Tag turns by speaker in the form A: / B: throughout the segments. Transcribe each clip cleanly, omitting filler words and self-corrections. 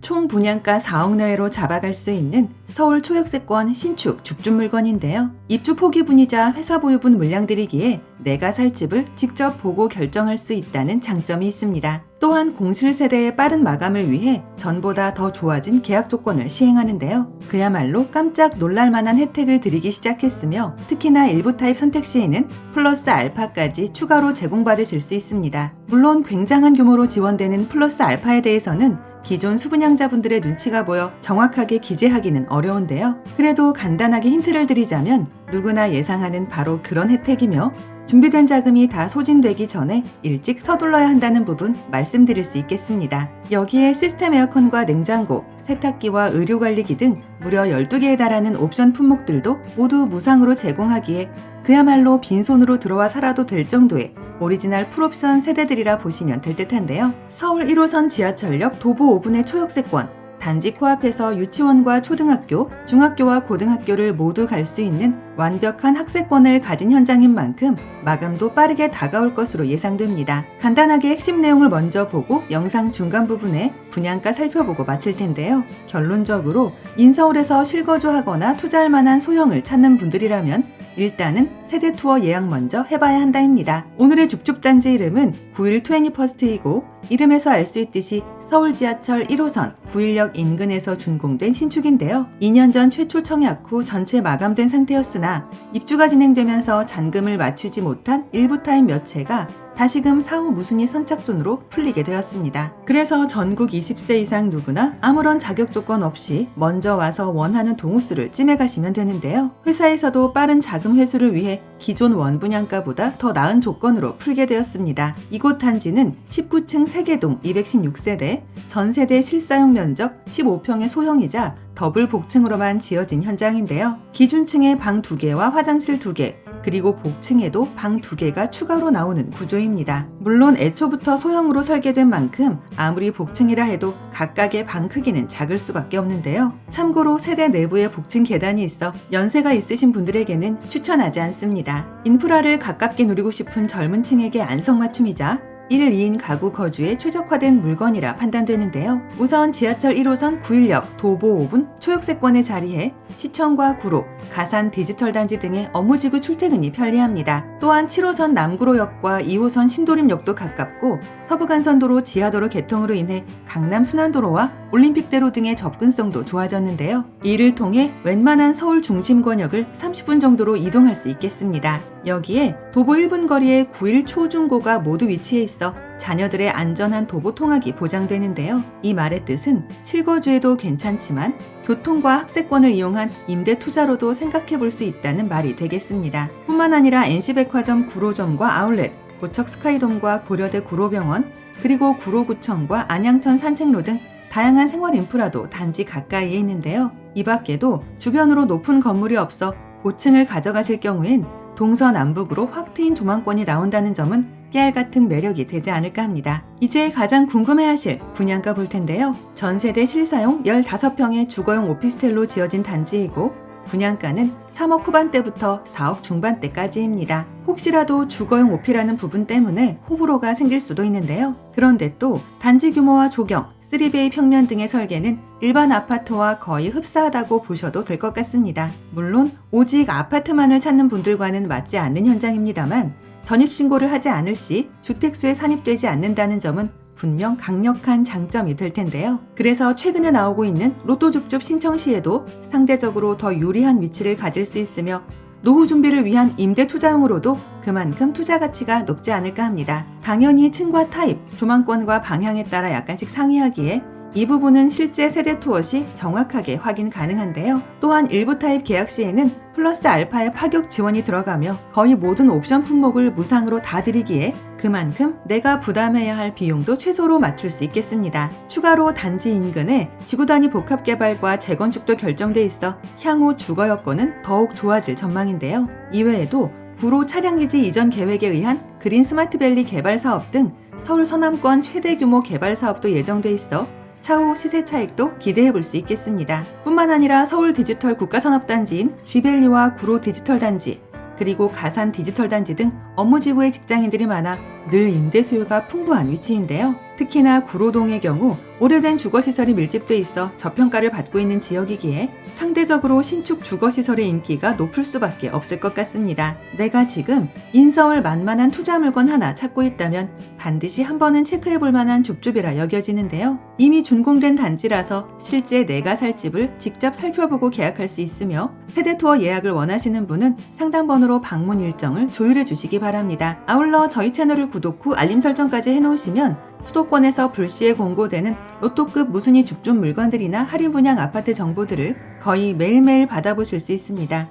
A: 총 분양가 4억 내외로 잡아갈 수 있는 서울 초역세권 신축 죽준 물건인데요. 입주 포기분이자 회사 보유분 물량들이기에 내가 살 집을 직접 보고 결정할 수 있다는 장점이 있습니다. 또한 공실세대의 빠른 마감을 위해 전보다 더 좋아진 계약 조건을 시행하는데요. 그야말로 깜짝 놀랄만한 혜택을 드리기 시작했으며 특히나 일부 타입 선택 시에는 플러스 알파까지 추가로 제공받으실 수 있습니다. 물론 굉장한 규모로 지원되는 플러스 알파에 대해서는 기존 수분양자분들의 눈치가 보여 정확하게 기재하기는 어려운데요. 그래도 간단하게 힌트를 드리자면 누구나 예상하는 바로 그런 혜택이며 준비된 자금이 다 소진되기 전에 일찍 서둘러야 한다는 부분 말씀드릴 수 있겠습니다. 여기에 시스템 에어컨과 냉장고, 세탁기와 의료관리기 등 무려 12개에 달하는 옵션 품목들도 모두 무상으로 제공하기에 그야말로 빈손으로 들어와 살아도 될 정도의 오리지널 풀옵션 세대들이라 보시면 될 듯한데요. 서울 1호선 지하철역 도보 5분의 초역세권, 단지 코앞에서 유치원과 초등학교, 중학교와 고등학교를 모두 갈 수 있는 완벽한 학세권을 가진 현장인 만큼 마감도 빠르게 다가올 것으로 예상됩니다. 간단하게 핵심 내용을 먼저 보고 영상 중간 부분에 분양가 살펴보고 마칠 텐데요. 결론적으로 인서울에서 실거주하거나 투자할 만한 소형을 찾는 분들이라면 일단은 세대 투어 예약 먼저 해봐야 한다입니다. 오늘의 줍줍단지 이름은 9일21스트이고 이름에서 알 수 있듯이 서울 지하철 1호선 9일역 인근에서 준공된 신축인데요. 2년 전 최초 청약 후 전체 마감된 상태였으나 입주가 진행되면서 잔금을 맞추지 못한 일부 타입 몇 채가 다시금 사후 무순위 선착순으로 풀리게 되었습니다. 그래서 전국 20세 이상 누구나 아무런 자격 조건 없이 먼저 와서 원하는 동호수를 찜해가시면 되는데요. 회사에서도 빠른 자금 회수를 위해 기존 원분양가보다 더 나은 조건으로 풀게 되었습니다. 이곳 단지는 19층 세계동 216세대, 전세대 실사용 면적 15평의 소형이자 더블 복층으로만 지어진 현장인데요. 기준층에 방 2개와 화장실 2개, 그리고 복층에도 방 2개가 추가로 나오는 구조입니다. 물론 애초부터 소형으로 설계된 만큼 아무리 복층이라 해도 각각의 방 크기는 작을 수밖에 없는데요. 참고로 세대 내부에 복층 계단이 있어 연세가 있으신 분들에게는 추천하지 않습니다. 인프라를 가깝게 누리고 싶은 젊은 층에게 안성맞춤이자 1, 2인 가구 거주에 최적화된 물건이라 판단되는데요. 우선 지하철 1호선 9일역 도보 5분 초역세권에 자리해 시청과 구로, 가산 디지털 단지 등의 업무지구 출퇴근이 편리합니다. 또한 7호선 남구로역과 2호선 신도림역도 가깝고 서부간선도로 지하도로 개통으로 인해 강남 순환도로와 올림픽대로 등의 접근성도 좋아졌는데요. 이를 통해 웬만한 서울 중심권역을 30분 정도로 이동할 수 있겠습니다. 여기에 도보 1분 거리에 9일 초중고가 모두 위치해 있어 자녀들의 안전한 도보 통학이 보장되는데요. 이 말의 뜻은 실거주에도 괜찮지만 교통과 학세권을 이용한 임대 투자로도 생각해 볼 수 있다는 말이 되겠습니다. 뿐만 아니라 NC백화점 구로점과 아울렛, 고척 스카이돔과 고려대 구로병원, 그리고 구로구청과 안양천 산책로 등 다양한 생활 인프라도 단지 가까이에 있는데요. 이 밖에도 주변으로 높은 건물이 없어 고층을 가져가실 경우엔 동서남북으로 확 트인 조망권이 나온다는 점은 깨알같은 매력이 되지 않을까 합니다. 이제 가장 궁금해하실 분양가 볼 텐데요. 전세대 실사용 15평의 주거용 오피스텔로 지어진 단지이고 분양가는 3억 후반대부터 4억 중반대까지입니다. 혹시라도 주거용 오피라는 부분 때문에 호불호가 생길 수도 있는데요. 그런데 또 단지 규모와 조경, 3베이 평면 등의 설계는 일반 아파트와 거의 흡사하다고 보셔도 될 것 같습니다. 물론 오직 아파트만을 찾는 분들과는 맞지 않는 현장입니다만 전입신고를 하지 않을 시 주택수에 산입되지 않는다는 점은 분명 강력한 장점이 될 텐데요. 그래서 최근에 나오고 있는 로또 줍줍 신청 시에도 상대적으로 더 유리한 위치를 가질 수 있으며 노후 준비를 위한 임대 투자용으로도 그만큼 투자 가치가 높지 않을까 합니다. 당연히 층과 타입, 조망권과 방향에 따라 약간씩 상이하기에 이 부분은 실제 세대 투어 시 정확하게 확인 가능한데요. 또한 일부 타입 계약 시에는 플러스 알파의 파격 지원이 들어가며 거의 모든 옵션 품목을 무상으로 다 드리기에 그만큼 내가 부담해야 할 비용도 최소로 맞출 수 있겠습니다. 추가로 단지 인근에 지구 단위 복합 개발과 재건축도 결정돼 있어 향후 주거 여건은 더욱 좋아질 전망인데요. 이외에도 구로 차량기지 이전 계획에 의한 그린 스마트밸리 개발 사업 등 서울 서남권 최대 규모 개발 사업도 예정돼 있어 차후 시세 차익도 기대해 볼 수 있겠습니다. 뿐만 아니라 서울 디지털 국가산업단지인 쥐밸리와 구로 디지털 단지, 그리고 가산 디지털 단지 등 업무지구의 직장인들이 많아 늘 임대 수요가 풍부한 위치인데요. 특히나 구로동의 경우 오래된 주거시설이 밀집돼 있어 저평가를 받고 있는 지역이기에 상대적으로 신축 주거시설의 인기가 높을 수밖에 없을 것 같습니다. 내가 지금 인서울 만만한 투자 물건 하나 찾고 있다면 반드시 한 번은 체크해볼 만한 줍줍이라 여겨지는데요. 이미 준공된 단지라서 실제 내가 살 집을 직접 살펴보고 계약할 수 있으며 세대투어 예약을 원하시는 분은 상담 번호로 방문 일정을 조율해 주시기 바랍니다. 아울러 저희 채널을 구독 후 알림 설정까지 해놓으시면 수도권에서 불시에 공고되는 로또급 무순위 줍줍 물건들이나 할인 분양 아파트 정보들을 거의 매일매일 받아보실 수 있습니다.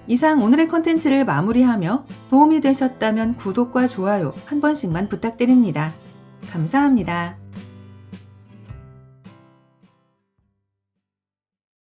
A: 이상 오늘의 컨텐츠를 마무리하며 도움이 되셨다면 구독과 좋아요 한 번씩만 부탁드립니다. 감사합니다.